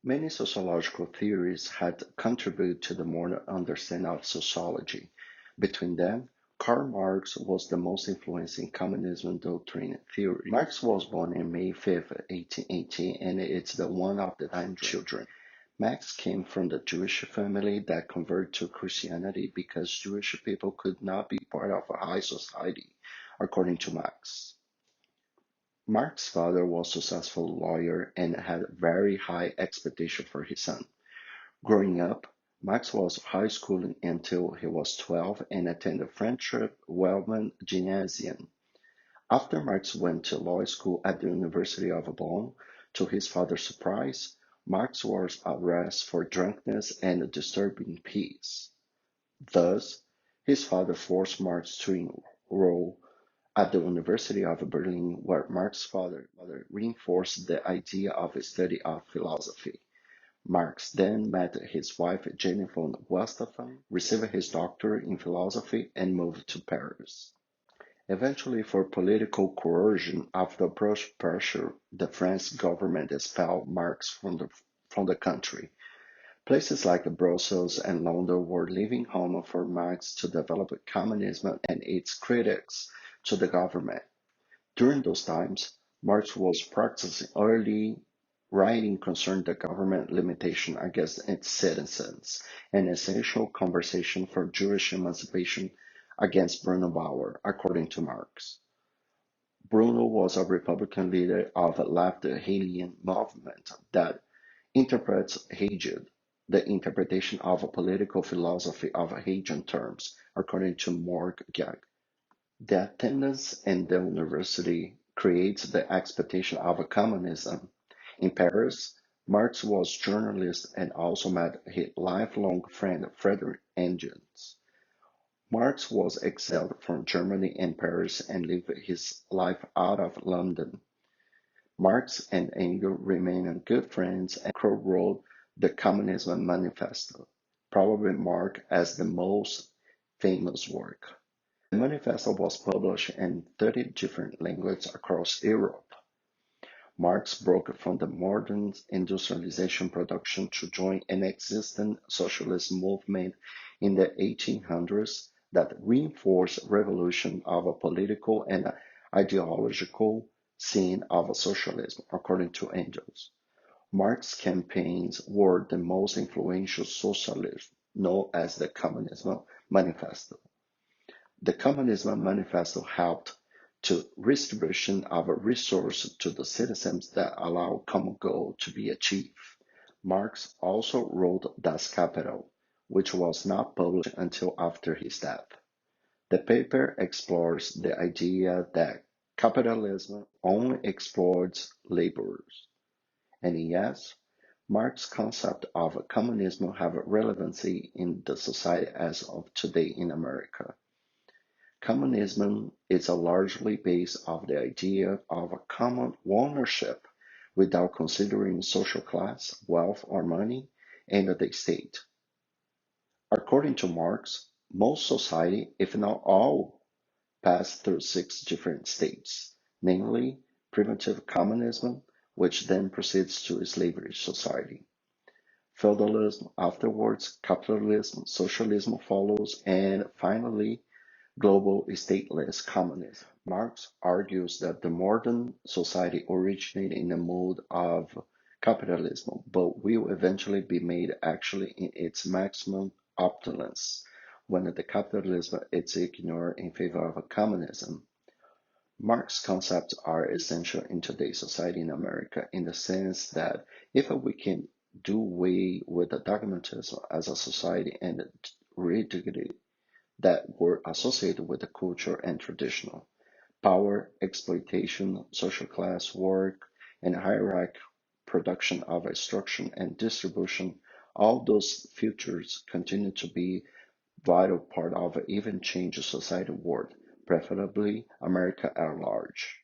Many sociological theories had contributed to the modern understanding of sociology. Between them, Karl Marx was the most influential in communism doctrine theory. Marx was born on May 5, 1880, and is the one of the nine children. Max came from the Jewish family that converted to Christianity because Jewish people could not be part of a high society, according to Max. Mark's father was a successful lawyer and had very high expectations for his son. Growing up, Max was high schooling until he was 12 and attended Friendship Wellman Gymnasium. After Marx went to law school at the University of Bonn, to his father's surprise, Marx was arrested for drunkenness and disturbing peace. Thus, his father forced Marx to enroll at the University of Berlin, where Marx's father reinforced the idea of a study of philosophy. Marx then met his wife Jenny von Westphalen, received his doctorate in philosophy, and moved to Paris. Eventually, for political coercion, after pressure, the French government expelled Marx from the country. Places like Brussels and London were living home for Marx to develop communism and its critics to the government. During those times, Marx was practicing early writing concerning the government limitation against its citizens, an essential conversation for Jewish emancipation against Bruno Bauer, according to Marx. Bruno was a Republican leader of a left Hegelian movement that interprets Hegel, the interpretation of a political philosophy of Hegelian terms, according to Morg Gag. The attendance in the university creates the expectation of a communism. In Paris, Marx was journalist and also met his lifelong friend Frederick Engels. Marx was exiled from Germany and Paris and lived his life out of London. Marx and Engels remained good friends and co-wrote the Communism Manifesto, probably marked as the most famous work. The manifesto was published in 30 different languages across Europe. Marx broke from the modern industrialization production to join an existing socialist movement in the 1800s that reinforced revolution of a political and ideological scene of socialism, according to Engels. Marx's campaigns were the most influential socialism, known as the Communism Manifesto. The Communism Manifesto helped to redistribution of resources to the citizens that allow common goal to be achieved. Marx also wrote Das Kapital, which was not published until after his death. The paper explores the idea that capitalism only exploits laborers. And yes, Marx's concept of communism have relevancy in the society as of today in America. Communism is largely based on the idea of a common ownership without considering social class, wealth or money, and the state. According to Marx, most society, if not all, pass through 6 different states, namely primitive communism, which then proceeds to slavery society. Feudalism afterwards, capitalism, socialism follows, and finally global stateless communism. Marx argues that the modern society originated in a mode of capitalism, but will eventually be made actually in its maximum opulence when the capitalism is ignored in favor of communism. Marx's concepts are essential in today's society in America in the sense that if we can do away with the dogmatism as a society and rigidity that were associated with the culture and traditional power, exploitation, social class, work, and hierarchy, production of instruction and distribution, all those features continue to be vital part of an even changed society world, preferably America at large.